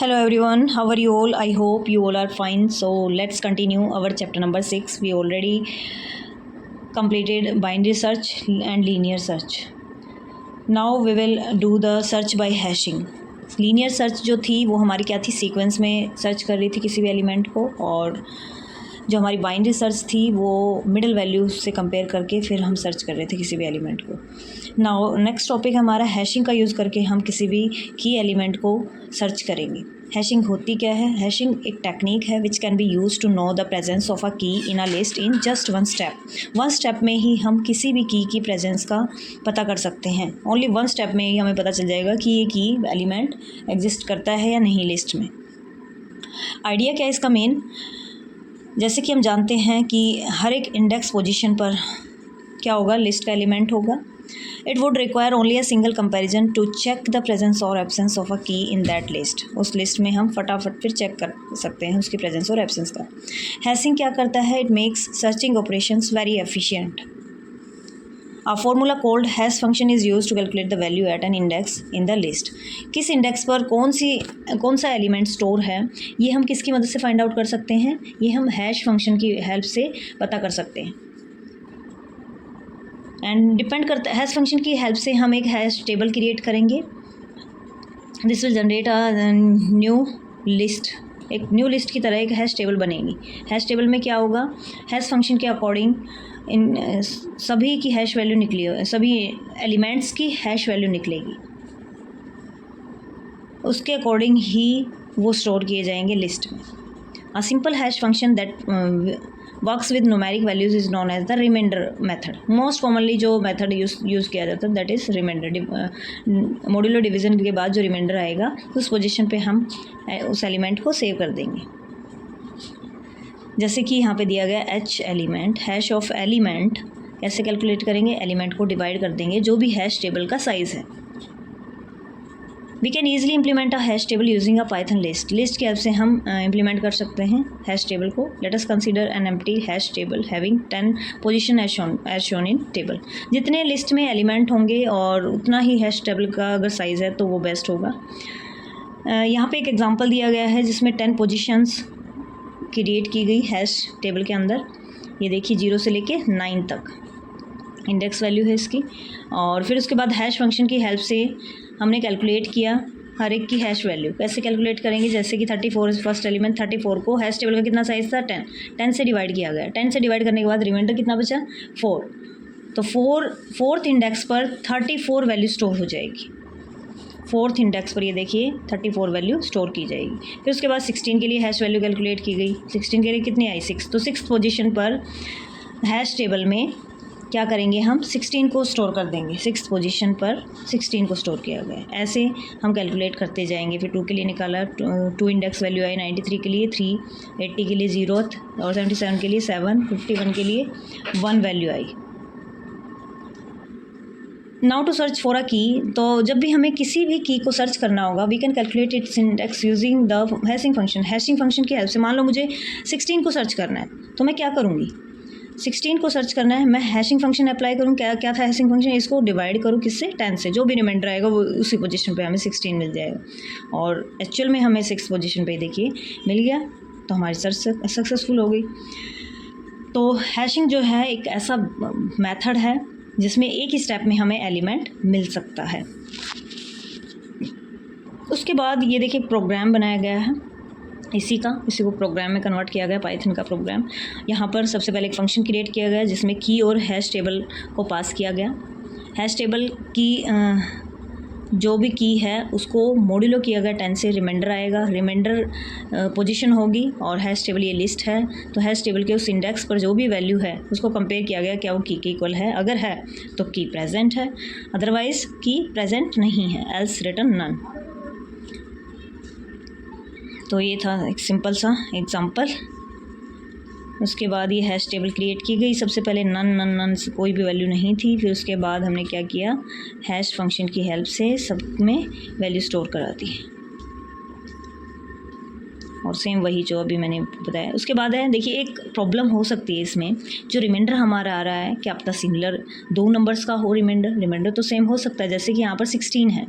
Hello everyone, how are you all? I hope you all are fine. So let's continue our chapter number 6. We already completed binary search and linear search. Now we will do the search by hashing. Linear search जो थी वो हमारी क्या थी, sequence में search कर रही थी किसी भी एलिमेंट को, और जो हमारी बाइनरी सर्च थी वो मिडिल वैल्यू से कंपेयर करके फिर हम सर्च कर रहे थे किसी भी एलिमेंट को। नाउ नेक्स्ट टॉपिक हमारा हैशिंग का यूज़ करके हम किसी भी की एलिमेंट को सर्च करेंगे। हैशिंग होती क्या है? हैशिंग एक टेक्निक है which can be use to know the presence of a key in a list in just one step. One step में ही हम किसी भी की प्रेजेंस का पता कर सकते हैं। ओनली वन स्टेप में ही हमें पता चल जाएगा कि ये की एलिमेंट एग्जिस्ट करता है या नहीं लिस्ट में। आइडिया क्या है इसका मेन, जैसे कि हम जानते हैं कि हर एक इंडेक्स पोजीशन पर क्या होगा, लिस्ट का एलिमेंट होगा। It would require only a single comparison to check the presence और absence of a key in that list. उस लिस्ट में हम फटाफट फिर चेक कर सकते हैं उसकी प्रेजेंस और एब्सेंस का। हैशिंग क्या करता है? It makes searching operations very efficient. A formula called hash function is used to calculate the value at an index in the list. किस इंडेक्स पर कौन सा एलिमेंट स्टोर है, ये हम किसकी मदद से फाइंड आउट कर सकते हैं? ये हम हैश फंक्शन की हेल्प से पता कर सकते हैं। एंड डिपेंड करता है, हैश फंक्शन की हेल्प से हम एक हैश टेबल क्रिएट करेंगे। This will generate a new list. एक न्यू लिस्ट की तरह एक हैश टेबल बनेगी। हैश टेबल में क्या होगा, हैश फंक्शन के अकॉर्डिंग इन सभी की हैश वैल्यू निकली, सभी एलिमेंट्स की हैश वैल्यू निकलेगी, उसके अकॉर्डिंग ही वो स्टोर किए जाएंगे लिस्ट में। A simple hash function that works with numeric values is known as the remainder method. Most commonly जो मेथड यूज़ किया जाता है that is remainder. Modular division के बाद जो रिमाइंडर आएगा उस पोजीशन पे हम उस एलिमेंट को सेव कर देंगे। जैसे कि यहाँ पे दिया गया H element, hash of element कैसे कैलकुलेट करेंगे? एलिमेंट को डिवाइड कर देंगे जो भी हैश टेबल का साइज़ है। We can easily implement a hash table using a Python list. List की हेल्प से हम इम्प्लीमेंट कर सकते हैं हैश टेबल को। Let us consider an empty hash table having 10 position as shown in table. जितने लिस्ट में एलिमेंट होंगे और उतना ही हैश टेबल का अगर साइज़ है तो वो बेस्ट होगा। यहाँ पे एक एग्जांपल दिया गया है जिसमें 10 पोजीशंस क्रिएट की गई हैश टेबल के अंदर। ये देखिए 0 से लेके 9 तक इंडेक्स वैल्यू है इसकी। और फिर उसके बाद हैश फंक्शन की हेल्प से हमने कैलकुलेट किया हर एक की हैश वैल्यू। कैसे कैलकुलेट करेंगे? जैसे कि 34 फर्स्ट एलिमेंट 34 को हैश टेबल का कितना साइज़ था 10 से डिवाइड किया गया। 10 से डिवाइड करने के बाद रिमाइंडर कितना बचा 4। तो फोर्थ इंडेक्स पर 34 वैल्यू स्टोर हो जाएगी। फोर्थ इंडेक्स पर ये देखिए 34 वैल्यू स्टोर की जाएगी। फिर उसके बाद 16 के लिए हैश वैल्यू कैलकुलेट की गई। 16 के लिए कितनी आई 6। तो 6th पोजीशन पर हैश टेबल में क्या करेंगे, हम 16 को स्टोर कर देंगे। 6th पोजीशन पर 16 को स्टोर किया गया। ऐसे हम कैलकुलेट करते जाएंगे। फिर 2 के लिए निकाला, 2 इंडेक्स वैल्यू आई। 93 के लिए 3, 80 के लिए 0 और 77 के लिए 7, 51 के लिए 1 वैल्यू आई। Now to search for a key. तो जब भी हमें किसी भी की को सर्च करना होगा we can calculate its index using the hashing function. Hashing function की हेल्प से मान लो मुझे 16 को सर्च करना है तो मैं क्या करूँगी, 16 को सर्च करना है, मैं हैशिंग फंक्शन अप्लाई करूँ। क्या था हैशिंग फंक्शन? इसको डिवाइड करूँ किससे? 10 से। जो भी रिमाइंडर आएगा वो उसी पोजीशन पे हमें 16 मिल जाएगा। और एक्चुअल में हमें 6th पोजीशन पे देखिए मिल गया, तो हमारी सर्च सक्सेसफुल हो गई। तो हैशिंग जो है एक ऐसा मेथड है जिसमें एक ही स्टेप में हमें एलिमेंट मिल सकता है। उसके बाद ये देखिए प्रोग्राम बनाया गया है इसी को प्रोग्राम में कन्वर्ट किया गया, पाइथन का प्रोग्राम। यहाँ पर सबसे पहले एक फंक्शन क्रिएट किया गया जिसमें की और हैश टेबल को पास किया गया। हैश टेबल की जो भी की है उसको मॉड्यूलो किया गया 10 से। रिमाइंडर आएगा, रिमाइंडर पोजीशन होगी और हैश टेबल ये लिस्ट है। तो हैश टेबल के उस इंडेक्स पर जो भी वैल्यू है उसको कंपेयर किया गया क्या वो की के इक्वल है। अगर है तो की प्रेजेंट है, अदरवाइज की प्रेजेंट नहीं है, एल्स रिटर्न नन। तो ये था एक सिंपल सा एग्जांपल। उसके बाद ये हैश टेबल क्रिएट की गई। सबसे पहले नन से कोई भी वैल्यू नहीं थी। फिर उसके बाद हमने क्या किया, हैश फंक्शन की हेल्प से सब में वैल्यू स्टोर करा दी, और सेम वही जो अभी मैंने बताया। उसके बाद है देखिए एक प्रॉब्लम हो सकती है इसमें, जो रिमाइंडर हमारा आ रहा है क्या पता सिमिलर 2 नंबर्स का हो रिमाइंडर तो सेम हो सकता है। जैसे कि यहाँ पर 16 है,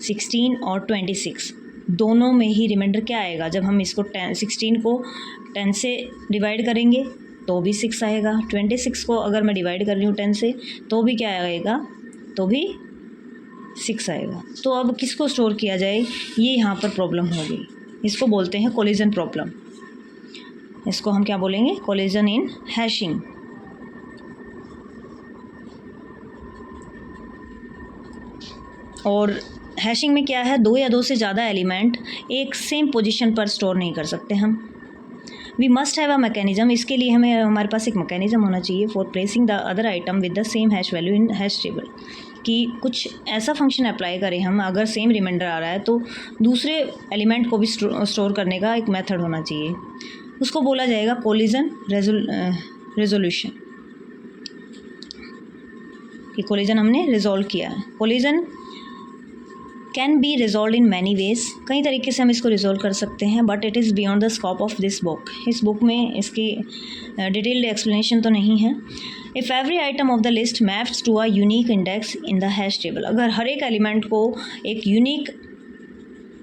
16 और 26। दोनों में ही रिमाइंडर क्या आएगा, जब हम इसको 16 को 10 से डिवाइड करेंगे तो भी 6 आएगा, 26 को अगर मैं डिवाइड कर रही हूँ 10 से तो भी क्या आएगा, तो भी 6 आएगा। तो अब किसको स्टोर किया जाए, ये यहाँ पर प्रॉब्लम हो गई। इसको बोलते हैं कोलिजन प्रॉब्लम। इसको हम क्या बोलेंगे, कोलिजन इन हैशिंग। और हैशिंग में क्या है, 2 या 2 से ज़्यादा एलिमेंट एक सेम पोजीशन पर स्टोर नहीं कर सकते हम। We must have a mechanism, इसके लिए हमारे पास एक मैकेनिज्म होना चाहिए for placing the other item with the same hash value in hash table, कि कुछ ऐसा फंक्शन अप्लाई करें हम, अगर सेम रिमाइंडर आ रहा है तो दूसरे एलिमेंट को भी स्टोर करने का एक मेथड होना चाहिए। उसको बोला जाएगा कोलिजन रेजोल्यूशन, कि कोलिजन हमने रिजॉल्व किया है। Collision can be resolve in many ways, कई तरीके से हम इसको रिजॉल्व कर सकते हैं, but it is beyond the scope of this book. इस बुक में इसकी डिटेल्ड एक्सप्लेनेशन तो नहीं है। If every item of the list maps to a unique index in the hash table, अगर हर एक एलिमेंट को एक यूनिक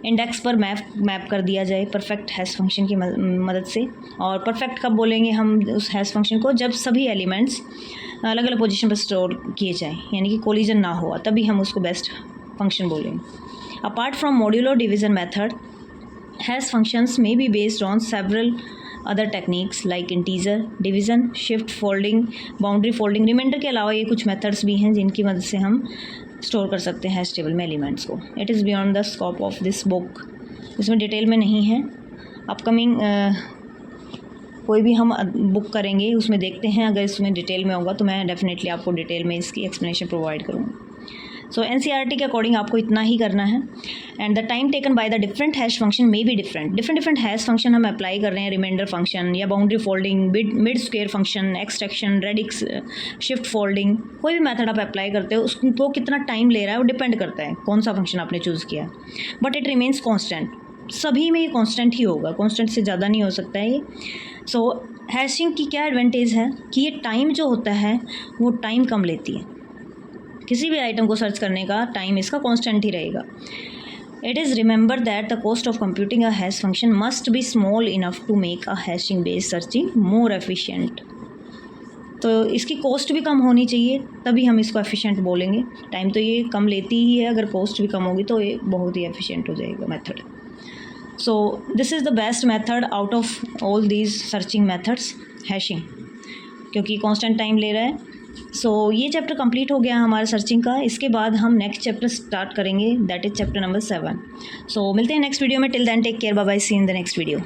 इंडेक्स पर मैप कर दिया जाए परफेक्ट हैश फंक्शन की मदद से। और परफेक्ट कब बोलेंगे हम उस हैश फंक्शन को, जब सभी एलिमेंट्स अलग अलग पोजीशन पर स्टोर किए जाएँ, यानी कि कोलिजन ना हुआ, तभी हम उसको बेस्ट फंक्शन बोलेंगे। Apart from modulo division method, hash functions में be based on several other techniques like integer division, shift folding, boundary folding. Remainder के अलावा ये कुछ मेथड्स भी हैं जिनकी मदद से हम स्टोर कर सकते हैं हैश टेबल में एलिमेंट्स को। It is beyond the scope of this book, इसमें डिटेल में नहीं है। अपकमिंग कोई भी हम बुक करेंगे उसमें देखते हैं, अगर इसमें डिटेल में होगा तो मैं डेफिनेटली आपको डिटेल में इसकी एक्सप्लेनेशन प्रोवाइड करूँगी। सो NCERT के अकॉर्डिंग आपको इतना ही करना है। And the time taken by the different hash function may be different hash function हम अप्लाई कर रहे हैं, रिमाइंडर फंक्शन या boundary folding, mid square function, extraction, radix, shift folding, कोई भी मेथड आप अप्लाई करते हो उसको कितना टाइम ले रहा है वो डिपेंड करता है कौन सा फंक्शन आपने चूज़ किया, बट इट रिमेन्स कॉन्स्टेंट। सभी में ये कॉन्स्टेंट ही होगा, कॉन्स्टेंट से ज़्यादा नहीं हो सकता है ये। सो हैशिंग की क्या एडवांटेज है कि ये टाइम जो होता है वो टाइम कम लेती है, किसी भी आइटम को सर्च करने का टाइम इसका कांस्टेंट ही रहेगा। It is remember that the cost of computing a hash function must be small enough to make a hashing based searching more efficient. तो इसकी कॉस्ट भी कम होनी चाहिए, तभी हम इसको एफिशिएंट बोलेंगे। टाइम तो ये कम लेती ही है, अगर कॉस्ट भी कम होगी तो ये बहुत ही एफिशिएंट हो जाएगा method. So this is the best method out of all these searching methods, hashing, क्योंकि कांस्टेंट टाइम ले रहा है। सो ये चैप्टर कंप्लीट हो गया हमारा सर्चिंग का। इसके बाद हम नेक्स्ट चैप्टर स्टार्ट करेंगे, दैट इज चैप्टर नंबर 7। सो मिलते हैं नेक्स्ट वीडियो में। Till then take care, bye bye, see in the next video.